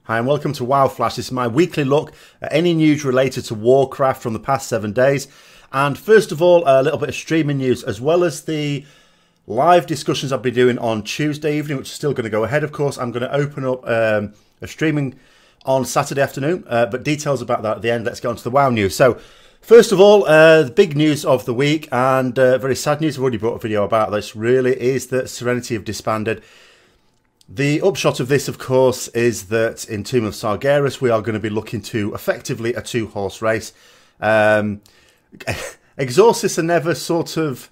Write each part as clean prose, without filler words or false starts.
Hi and welcome to WoW Flash. This is my weekly look at any news related to Warcraft from the past 7 days. And first of all, a little bit of streaming news, as well as the live discussions I'll be doing on Tuesday evening, which is still going to go ahead, of course. I'm going to open up a streaming on Saturday afternoon, but details about that at the end. Let's get on to the WoW news. So, first of all, the big news of the week, and very sad news, I've already brought a video about this, really, is that Serenity have disbanded. The upshot of this, of course, is that in Tomb of Sargeras, we are going to be looking to effectively a two-horse race. Exorcists are never sort of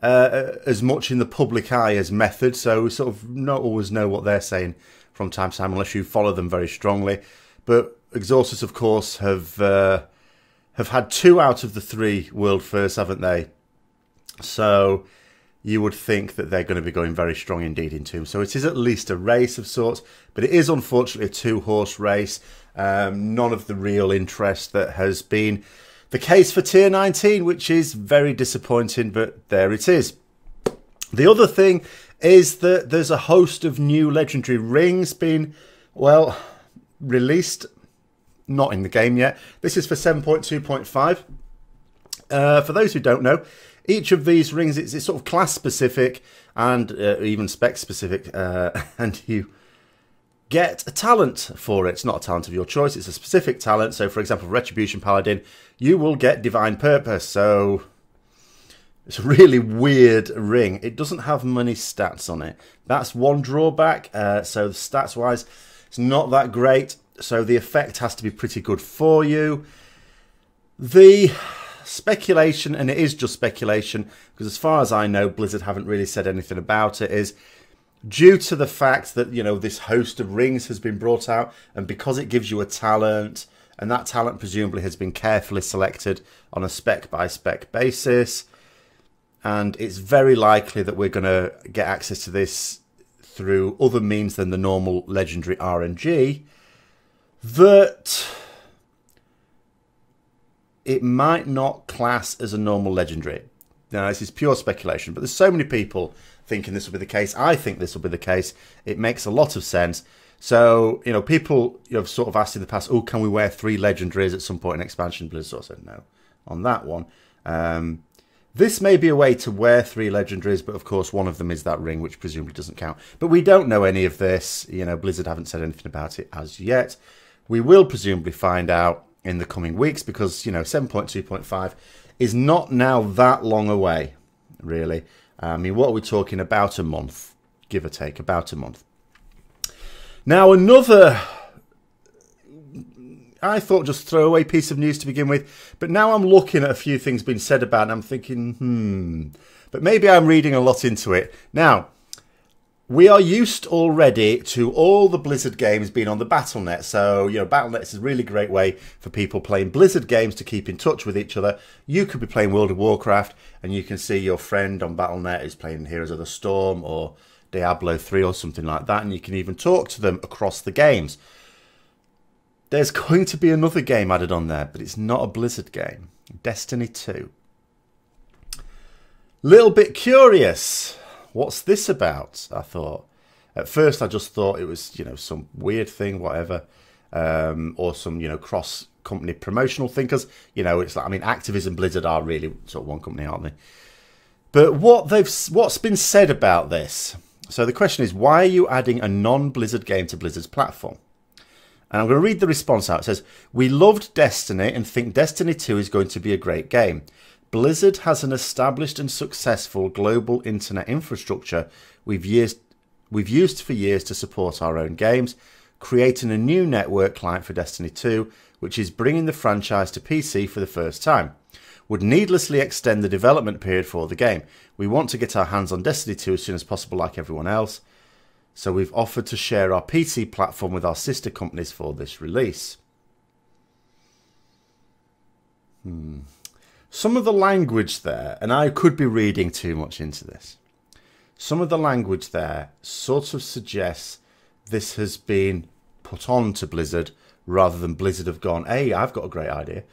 as much in the public eye as Method, so we sort of not always know what they're saying from time to time unless you follow them very strongly. But Exorcists, of course, have had 2 out of the 3 world firsts, haven't they? So you would think that they're going to be going very strong indeed in Tomb. So it is at least a race of sorts, but it is unfortunately a two-horse race. None of the real interest that has been the case for Tier 19, which is very disappointing, but there it is. The other thing is that there's a host of new legendary rings being, well, released. Not in the game yet. This is for 7.2.5. For those who don't know, each of these rings, it's sort of class specific and even spec specific, and you get a talent for it. It's not a talent of your choice, it's a specific talent. So for example, Retribution Paladin, you will get Divine Purpose. So it's a really weird ring. It doesn't have many stats on it. That's one drawback. So stats wise, it's not that great. So the effect has to be pretty good for you. The speculation, and it is just speculation, because as far as I know, Blizzard haven't really said anything about it, is due to the fact that, you know, this host of rings has been brought out, and because it gives you a talent, and that talent presumably has been carefully selected on a spec-by-spec basis, and it's very likely that we're going to get access to this through other means than the normal legendary RNG, that it might not class as a normal legendary. Now, this is pure speculation, but there's so many people thinking this will be the case. I think this will be the case. It makes a lot of sense. So, you know, people have sort of asked in the past, oh, can we wear 3 legendaries at some point in expansion? Blizzard sort of said no on that one. This may be a way to wear 3 legendaries, but of course one of them is that ring, which presumably doesn't count. But we don't know any of this. You know, Blizzard haven't said anything about it as yet. We will presumably find out in the coming weeks, because, you know, 7.2.5 is not now that long away, really. I mean, what are we talking about? A month, give or take, about a month. Now, another, I thought just throwaway piece of news to begin with, but now I'm looking at a few things being said about it, and I'm thinking, but maybe I'm reading a lot into it. Now, we are used already to all the Blizzard games being on the Battle.net. So, you know, Battle.net is a really great way for people playing Blizzard games to keep in touch with each other. You could be playing World of Warcraft and you can see your friend on Battle.net is playing Heroes of the Storm or Diablo 3 or something like that. And you can even talk to them across the games. There's going to be another game added on there, but it's not a Blizzard game. Destiny 2. Little bit curious. What's this about? I thought. At first, I just thought it was, you know, some weird thing, whatever, or some, you know, cross-company promotional thing. Because, you know, it's like, I mean, Activision Blizzard are really sort of one company, aren't they? But what's been said about this? So the question is, why are you adding a non-Blizzard game to Blizzard's platform? And I'm going to read the response out. It says, "We loved Destiny and think Destiny 2 is going to be a great game. Blizzard has an established and successful global internet infrastructure we've used for years to support our own games, creating a new network client for Destiny 2, which is bringing the franchise to PC for the first time. Would needlessly extend the development period for the game. We want to get our hands on Destiny 2 as soon as possible like everyone else. So we've offered to share our PC platform with our sister companies for this release." Some of the language there, and I could be reading too much into this, some of the language there sort of suggests this has been put on to Blizzard rather than Blizzard have gone, hey, I've got a great idea.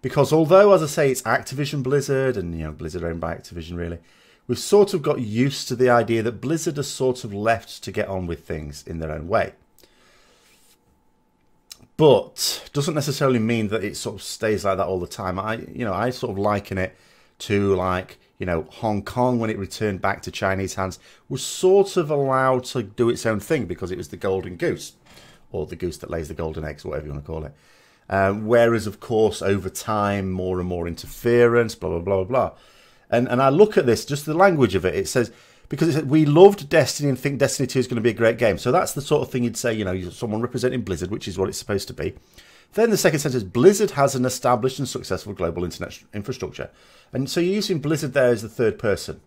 Because although, as I say, it's Activision Blizzard, and, you know, Blizzard owned by Activision, really, we've sort of got used to the idea that Blizzard has sort of left to get on with things in their own way. but doesn't necessarily mean that it sort of stays like that all the time. I sort of liken it to, like, Hong Kong, when it returned back to Chinese hands, was sort of allowed to do its own thing because it was the golden goose, or the goose that lays the golden eggs, whatever you want to call it. Whereas, of course, over time, more and more interference, blah, blah, blah, blah. And I look at this, just the language of it, it says, because it said, we loved Destiny and think Destiny 2 is going to be a great game. So that's the sort of thing you'd say, someone representing Blizzard, which is what it's supposed to be. Then the second sentence, Blizzard has an established and successful global internet infrastructure. And so you're using Blizzard there as the third person.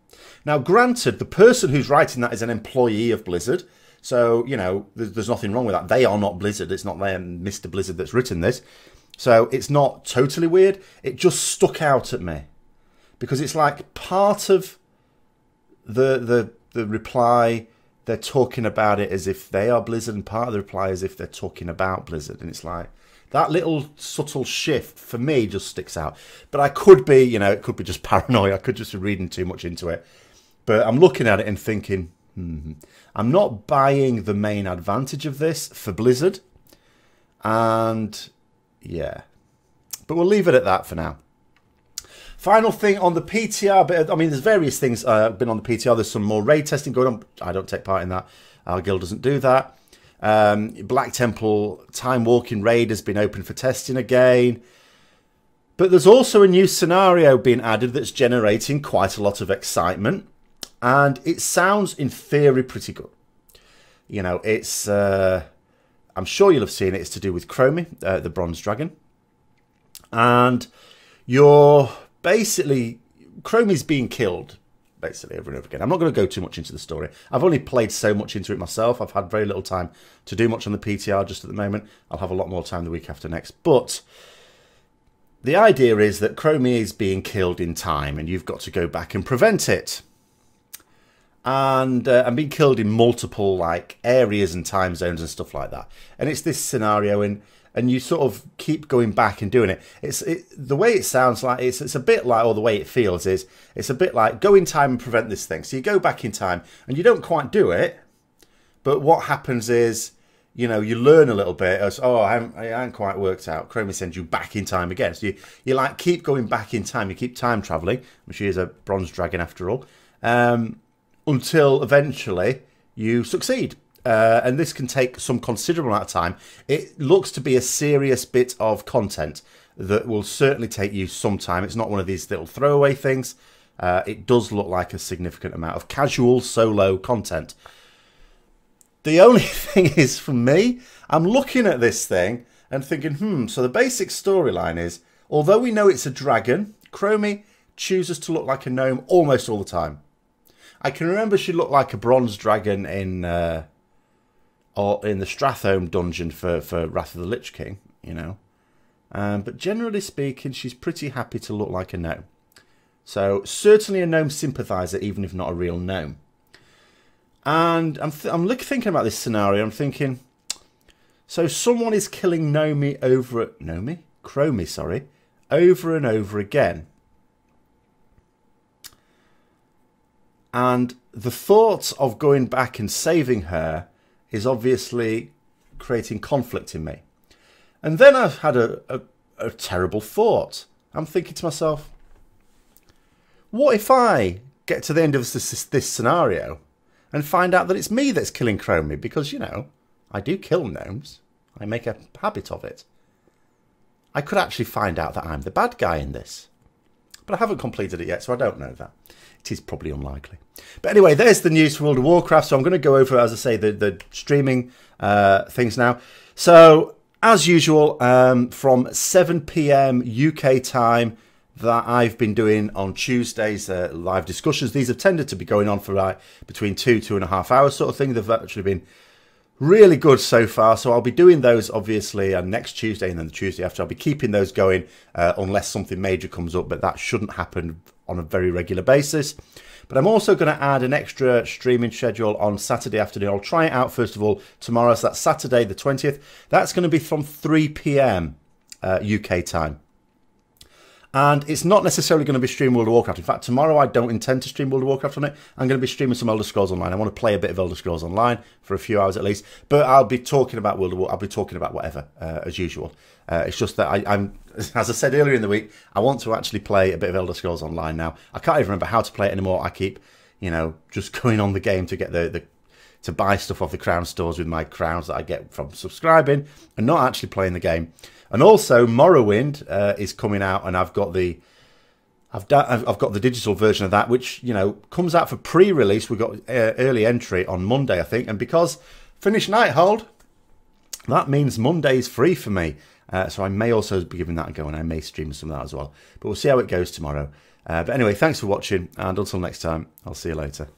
Now, granted, the person who's writing that is an employee of Blizzard. So, there's nothing wrong with that. They are not Blizzard. It's not them, Mr. Blizzard, that's written this. So it's not totally weird. It just stuck out at me. Because it's like part of the reply, they're talking about it as if they are Blizzard, and part of the reply as if they're talking about Blizzard. And it's like, that little subtle shift for me just sticks out. But I could be, it could be just paranoia. I could just be reading too much into it. But I'm looking at it and thinking, I'm not buying the main advantage of this for Blizzard. And yeah, but we'll leave it at that for now. Final thing on the PTR, but there's various things been on the PTR. There's some more raid testing going on. I don't take part in that. Our guild doesn't do that. Black Temple Time Walking raid has been open for testing again. But there's also a new scenario being added that's generating quite a lot of excitement. And it sounds, in theory, pretty good. It's... I'm sure you'll have seen it. It's to do with Chromie, the bronze dragon. And you're... basically, Chromie's being killed, basically, over and over again. I'm not going to go too much into the story. I've only played so much into it myself. I've had very little time to do much on the PTR just at the moment. I'll have a lot more time the week after next. But the idea is that Chromie is being killed in time, and you've got to go back and prevent it. And being killed in multiple areas and time zones and stuff like that. And it's this scenario and you sort of keep going back and doing it. The way it sounds like, it's a bit like, or the way it feels is, it's a bit like go in time and prevent this thing. So you go back in time and you don't quite do it, but what happens is, you learn a little bit as, I haven't quite worked out. Chromie sends you back in time again. So you keep going back in time. You keep time traveling, which is a bronze dragon after all, until eventually you succeed. And this can take some considerable amount of time. It looks to be a serious bit of content that will certainly take you some time. It's not one of these little throwaway things. It does look like a significant amount of casual solo content. The only thing is, for me, I'm looking at this thing and thinking, so the basic storyline is, although we know it's a dragon, Chromie chooses to look like a gnome almost all the time. I can remember she looked like a bronze dragon in the Strathome dungeon for Wrath of the Lich King, but generally speaking, she's pretty happy to look like a gnome. So certainly a gnome sympathizer, even if not a real gnome. And I'm thinking about this scenario. I'm thinking, so someone is killing Chromie over and over again. And the thought of going back and saving her is obviously creating conflict in me. And then I've had a terrible thought. I'm thinking to myself, what if I get to the end of this scenario and find out that it's me that's killing Chromie? Because, I do kill gnomes. I make a habit of it. I could actually find out that I'm the bad guy in this. But I haven't completed it yet, so I don't know that. It is probably unlikely. But anyway, there's the news for World of Warcraft. So I'm going to go over, as I say, the streaming things now. So, as usual, from 7 PM UK time that I've been doing on Tuesdays, live discussions. These have tended to be going on for between 2.5 hours sort of thing. They've actually been really good so far. So I'll be doing those, obviously, next Tuesday and then the Tuesday after. I'll be keeping those going unless something major comes up, but that shouldn't happen on a very regular basis. But I'm also going to add an extra streaming schedule on Saturday afternoon. I'll try it out first of all tomorrow. So that's Saturday the 20th. That's going to be from 3 PM UK time. And it's not necessarily going to be streaming World of Warcraft. In fact, tomorrow I don't intend to stream World of Warcraft on it. I'm going to be streaming some Elder Scrolls Online. I want to play a bit of Elder Scrolls Online for a few hours at least. But I'll be talking about World of Warcraft. I'll be talking about whatever, as usual. It's just that I'm, as I said earlier in the week, I want to actually play a bit of Elder Scrolls Online now. I can't even remember how to play it anymore. I keep, you know, just going on the game to get to buy stuff off the crown stores with my crowns that I get from subscribing and not actually playing the game. And also Morrowind is coming out, and I've got the digital version of that, which, you know, comes out for pre-release. We've got early entry on Monday, I think, and because Finish Nighthold, that means Monday's free for me. So I may also be giving that a go, and I may stream some of that as well. But we'll see how it goes tomorrow. But anyway, thanks for watching, and until next time, I'll see you later.